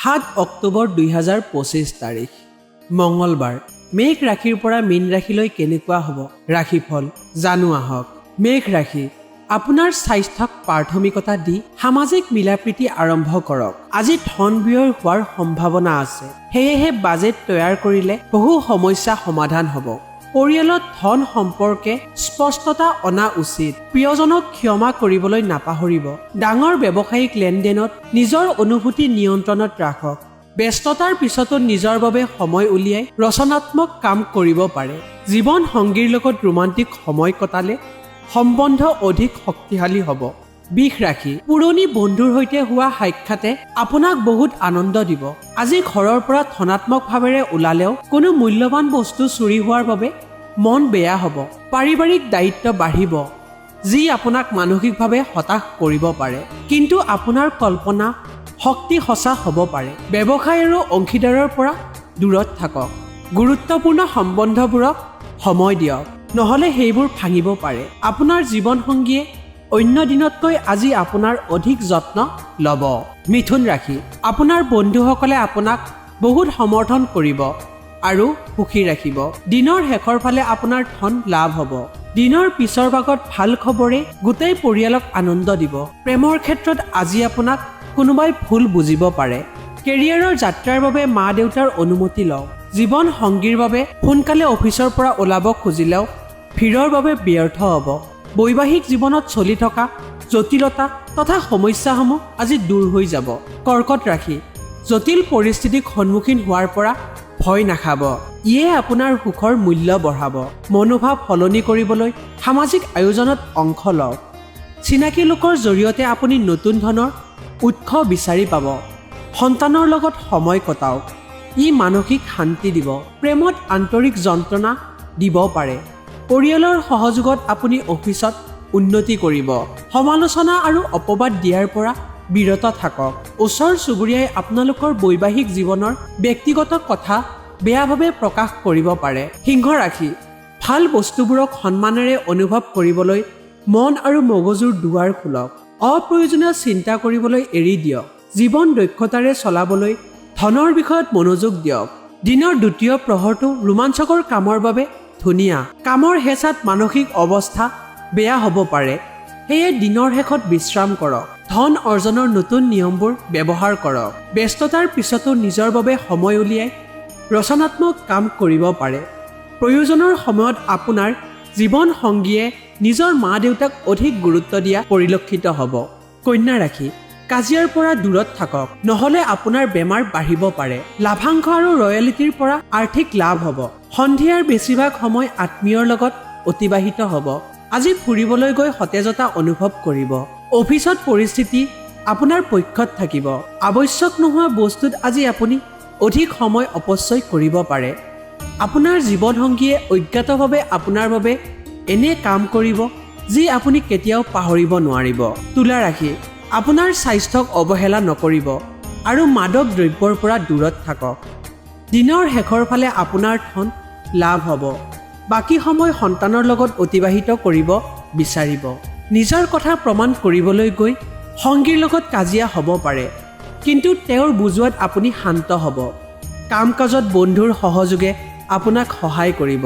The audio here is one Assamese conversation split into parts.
7 অক্টোবৰ 2025 তাৰিখ মঙ্গলবাৰ। মেঘ ৰাশিৰ পৰা মীন ৰাশিলৈ কেনেকুৱা হ'ব ৰাশিফল জানো আহক। মেঘ ৰাশি, আপোনাৰ স্বাস্থ্যক প্ৰাথমিকতা দি সামাজিক মিলাপ্ৰীতি আৰম্ভ কৰক। আজি ধন ব্যয় হোৱাৰ সম্ভাৱনা আছে, সেয়েহে বাজেট তৈয়াৰ কৰিলে বহু সমস্যা সমাধান হ'ব। পৰিয়ালত ধন সম্পৰ্কে স্পষ্টতা অনা উচিত। প্ৰিয়জনক ক্ষমা কৰিবলৈ নাপাহৰিব। ডাঙৰ ব্যৱসায়িক লেনদেনত নিজৰ অনুভূতি নিয়ন্ত্ৰণত ৰাখক। ব্যস্ততাৰ পিছতো নিজৰ বাবে সময় উলিয়াই ৰচনাত্মক কাম কৰিব পাৰে। জীৱন সংগীৰ লগত ৰোমান্টিক সময় কটালে সম্বন্ধ অধিক শক্তিশালী হ'ব। বৃষ ৰাশি, পুৰণি বন্ধুৰ সৈতে হোৱা সাক্ষাতে আপোনাক বহুত আনন্দ দিব। আজি ঘৰৰ পৰা ধনাত্মকভাৱে ওলালেও কোনো মূল্যৱান বস্তু চুৰি হোৱাৰ বাবে মন বেয়া হ'ব। পাৰিবাৰিক দায়িত্ব বাঢ়িব, যি আপোনাক মানসিকভাৱে হতাশ কৰিব পাৰে, কিন্তু আপোনাৰ কল্পনা শক্তি সঁচা হ'ব পাৰে। ব্যৱসায় আৰু অংশীদাৰৰ পৰা দূৰত থাকক। গুৰুত্বপূৰ্ণ সম্বন্ধবোৰক সময় দিয়ক, নহ'লে সেইবোৰ ভাঙিব পাৰে। আপোনাৰ জীৱনসংগীয়ে অন্য দিনতকৈ আজি আপোনাৰ অধিক যত্ন ল'ব। মিথুন ৰাশি, আপোনাৰ বন্ধুসকলে আপোনাক বহুত সমৰ্থন কৰিব আৰু সুখী ৰাখিব। দিনৰ শেষৰ ফালে আপোনাৰ ধন লাভ হ'ব। দিনৰ পিছৰ ভাগত ভাল খবৰে গোটেই পৰিয়ালক আনন্দ দিব। প্ৰেমৰ ক্ষেত্ৰত আজি আপোনাক কোনোবাই ভুল বুজিব পাৰে। কেৰিয়াৰৰ যাত্ৰাৰ বাবে মা দেউতাৰ অনুমতি লওক। জীৱন সংগীৰ বাবে সোনকালে অফিচৰ পৰা ওলাব খুজিলেও ভিৰৰ বাবে ব্যৰ্থ হ'ব। বৈবাহিক জীৱনত চলি থকা জটিলতা তথা সমস্যাসমূহ আজি দূৰ হৈ যাব। কৰ্কট ৰাশি, জটিল পৰিস্থিতিক সন্মুখীন হোৱাৰ পৰা ভয় নাখাব। ইয়ে আপোনাৰ সুখৰ মূল্য বঢ়াব। মনোভাৱ সলনি কৰিবলৈ সামাজিক আয়োজনত অংশ লওক। চিনাকি লোকৰ জৰিয়তে আপুনি নতুন ধনৰ উৎস বিচাৰি পাব। সন্তানৰ লগত সময় কটাওক, ই মানসিক শান্তি দিব। প্ৰেমত আন্তৰিক যন্ত্ৰণা দিব পাৰে। পৰিয়ালৰ সহযোগত আপুনি অফিচত উন্নতি কৰিব। সমালোচনা আৰু অপবাদ দিয়াৰ পৰা বিৰত থাকক। ওচৰ চুবুৰীয়াই আপোনালোকৰ বৈবাহিক জীৱনৰ ব্যক্তিগত কথা বেয়াভাৱে প্ৰকাশ কৰিব পাৰে। সিংহ ৰাশি, ভাল বস্তুবোৰক সন্মানেৰে অনুভৱ কৰিবলৈ মন আৰু মগজুৰ দুৱাৰ খোলক। অপ্ৰয়োজনীয় চিন্তা কৰিবলৈ এৰি দিয়ক। জীৱন দক্ষতাৰে চলাবলৈ ধনৰ বিষয়ত মনোযোগ দিয়ক। দিনৰ দ্বিতীয় প্ৰহৰটো ৰোমাঞ্চকৰ কামৰ বাবে ধুনীয়া। কামৰ হেঁচাত মানসিক অৱস্থা বেয়া হ'ব পাৰে, সেয়ে দিনৰ শেষত বিশ্ৰাম কৰক। ধন অৰ্জনৰ নতুন নিয়মবোৰ ব্যৱহাৰ কৰক। ব্যস্ততাৰ পিছতো নিজৰ বাবে সময় উলিয়াই ৰচনাত্মক কাম কৰিব পাৰে। প্ৰয়োজনৰ সময়ত আপোনাৰ জীৱন সংগীয়ে নিজৰ মা দেউতাক অধিক গুৰুত্ব দিয়া পৰিলক্ষিত হ'ব। কন্যা ৰাশি, কাজিয়াৰ পৰা দূৰত থাকক, নহ'লে আপোনাৰ বেমাৰ বাঢ়িব পাৰে। লাভাংশ আৰু ৰয়েলিটিৰ পৰা আৰ্থিক লাভ হ'ব। সন্ধিয়াৰ বেছিভাগ সময় আত্মীয়ৰ লগত অতিবাহিত হ'ব। আজি ফুৰিবলৈ গৈ সতেজতা অনুভৱ কৰিব। অফিচত পৰিস্থিতি আপোনাৰ পক্ষত থাকিব। আৱশ্যক নোহোৱা বস্তুত আজি আপুনি অধিক সময় অপচয় কৰিব পাৰে। আপোনাৰ জীৱনসংগীয়ে অজ্ঞাতভাৱে আপোনাৰ বাবে এনে কাম কৰিব যি আপুনি কেতিয়াও পাহৰিব নোৱাৰিব। তুলা ৰাশি, আপোনাৰ স্বাস্থ্যক অৱহেলা নকৰিব আৰু মাদক দ্ৰব্যৰ পৰা দূৰত থাকক। দিনৰ শেষৰ ফালে আপোনাৰ ধন লাভ হ'ব। বাকী সময় সন্তানৰ লগত অতিবাহিত কৰিব বিচাৰিব। নিজৰ কথা প্ৰমাণ কৰিবলৈ গৈ সংগীৰ লগত কাজিয়া হ'ব পাৰে, কিন্তু তেওঁৰ বুজোৱাত আপুনি শান্ত হ'ব। কাম কাজত বন্ধুৰ সহযোগে আপোনাক সহায় কৰিব।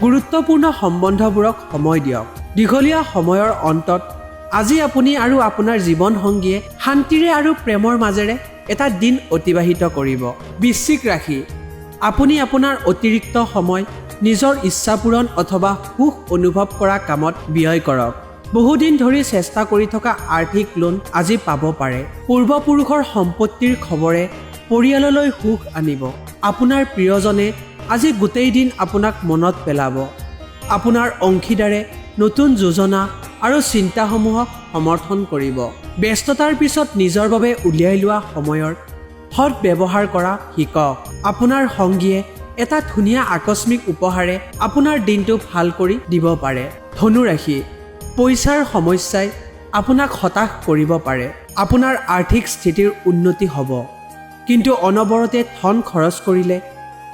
গুৰুত্বপূৰ্ণ সম্বন্ধবোৰক সময় দিয়ক। দীঘলীয়া সময়ৰ অন্তত আজি আপুনি আৰু আপোনাৰ জীৱনসংগীয়ে শান্তিৰে আৰু প্ৰেমৰ মাজেৰে এটা দিন অতিবাহিত কৰিব। বৃশ্চিক ৰাশি, আপুনি আপোনাৰ অতিৰিক্ত সময় নিজৰ ইচ্ছা পূৰণ অথবা সুখ অনুভৱ কৰা কামত ব্যয় কৰক। বহুদিন ধৰি চেষ্টা কৰি থকা আৰ্থিক লোন আজি পাব পাৰে। পূৰ্বপুৰুষৰ সম্পত্তিৰ খবৰে পৰিয়াললৈ সুখ আনিব। আপোনাৰ প্ৰিয়জনে আজি গোটেই দিন আপোনাক মনত পেলাব। আপোনাৰ অংশীদাৰে নতুন যোজনা আৰু চিন্তাসমূহক সমৰ্থন কৰিব। ব্যস্ততাৰ পিছত নিজৰ বাবে উলিয়াই লোৱা সময়ৰ সৎ ব্যৱহাৰ কৰা শিকক। আপোনাৰ সংগীয়ে এটা ধুনীয়া আকস্মিক উপহাৰে আপোনাৰ দিনটো ভাল কৰি দিব পাৰে। ধনু ৰাশি, পইচাৰ সমস্যাই আপোনাক হতাশ কৰিব পাৰে। আপোনাৰ আৰ্থিক স্থিতিৰ উন্নতি হ'ব, কিন্তু অনবৰতে ধন খৰচ কৰিলে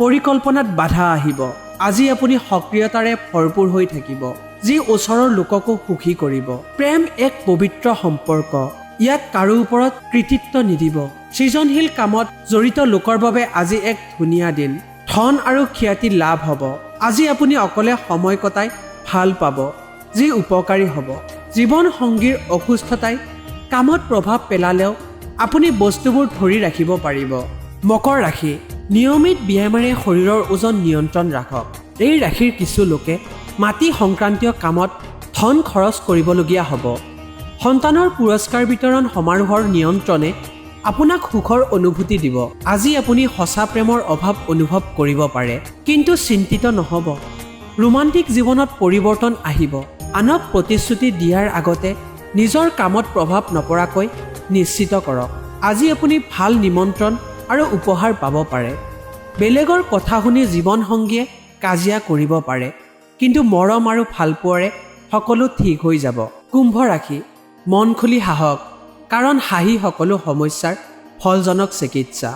পৰিকল্পনাত বাধা আহিব। আজি আপুনি সক্ৰিয়তাৰে ভৰপূৰ হৈ থাকিব, যি ওচৰৰ লোককো সুখী কৰিব। প্ৰেম এক পবিত্ৰ সম্পৰ্ক, ইয়াত কাৰো ওপৰত কৃতিত্ব নিদিব। সৃজনশীল কামত জড়িত লোকৰ বাবে আজি এক ধুনীয়া দিন। ধন আৰু খ্যাতি লাভ হ'ব। আজি আপুনি অকলে সময় কটাই ভাল পাব, যি উপকাৰী হ'ব। জীৱন সংগীৰ অসুস্থতাই কামত প্ৰভাৱ পেলালেও আপুনি বস্তুবোৰ ধৰি ৰাখিব পাৰিব। মকৰ ৰাশি, নিয়মিত ব্যায়ামেৰে শৰীৰৰ ওজন নিয়ন্ত্ৰণ ৰাখক। এই ৰাশিৰ কিছু লোকে মাটি সংক্ৰান্তীয় কামত ধন খৰচ কৰিবলগীয়া হ'ব। সন্তানৰ পুৰস্কাৰ বিতৰণ সমাৰোহৰ নিয়ন্ত্ৰণে আপোনাক সুখৰ অনুভূতি দিব। আজি আপুনি সঁচা প্ৰেমৰ অভাৱ অনুভৱ কৰিব পাৰে, কিন্তু চিন্তিত নহ'ব। ৰোমান্টিক জীৱনত পৰিৱৰ্তন আহিব। আনক প্ৰতিশ্ৰুতি দিয়াৰ আগতে নিজৰ কামত প্ৰভাৱ নপৰাকৈ নিশ্চিত কৰক। আজি আপুনি ভাল নিমন্ত্ৰণ আৰু উপহাৰ পাব পাৰে। বেলেগৰ কথা শুনি জীৱনসংগীয়ে কাজিয়া কৰিব পাৰে, কিন্তু মৰম আৰু ভালপোৱাৰে সকলো ঠিক হৈ যাব। কুম্ভ ৰাশি, মন খুলি হাঁহক, কাৰণ হাঁহি সকলো সমস্যাৰ ফলজনক চিকিৎসা।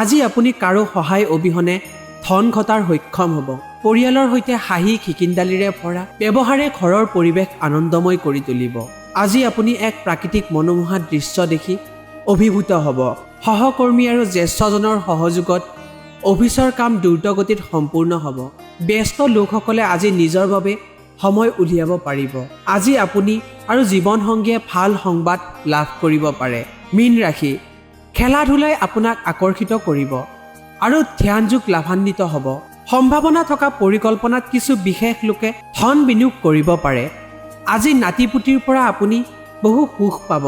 আজি আপুনি কাৰো সহায় অবিহনে ধন ঘটাৰ সক্ষম হ'ব। পৰিয়ালৰ সৈতে হাঁহি খিকিন্দালিৰে ভৰা ব্যৱহাৰে ঘৰৰ পৰিৱেশ আনন্দময় কৰি তুলিব। আজি আপুনি এক প্ৰাকৃতিক মনোমোহা দৃশ্য দেখি অভিভূত হ'ব। সহকৰ্মী আৰু জ্যেষ্ঠজনৰ সহযোগত অফিচৰ কাম দ্ৰুতগতিত সম্পূৰ্ণ হ'ব। ব্যস্ত লোকসকলে আজি নিজৰ বাবে সময় উলিয়াব পাৰিব। আজি আপুনি আৰু জীৱনসংগীয়ে ভাল সংবাদ লাভ কৰিব পাৰে। মীন ৰাশি, খেলা ধূলাই আপোনাক আকৰ্ষিত কৰিব আৰু ধ্যানযোগ লাভান্বিত হ'ব। সম্ভাৱনা থকা পৰিকল্পনাত কিছু বিশেষ লোকে ধন বিনিয়োগ কৰিব পাৰে। আজি নাতিপুতিৰ পৰা আপুনি বহু সুখ পাব।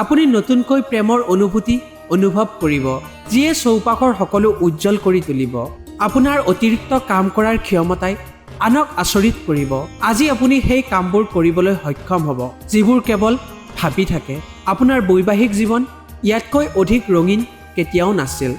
আপুনি নতুনকৈ প্ৰেমৰ অনুভূতি অনুভৱ কৰিব, যিয়ে চৌপাশৰ সকলো উজ্জ্বল কৰি তুলিব। আপোনাৰ অতিৰিক্ত কাম কৰাৰ ক্ষমতাই আনক আচৰিত কৰিব। আজি আপুনি সেই কামবোৰ কৰিবলৈ সক্ষম হ'ব, যিবোৰ কেৱল ভাবি থাকে। আপোনাৰ বৈবাহিক জীৱন ইয়াতকৈ অধিক ৰঙীন কেতিয়াও নাছিল।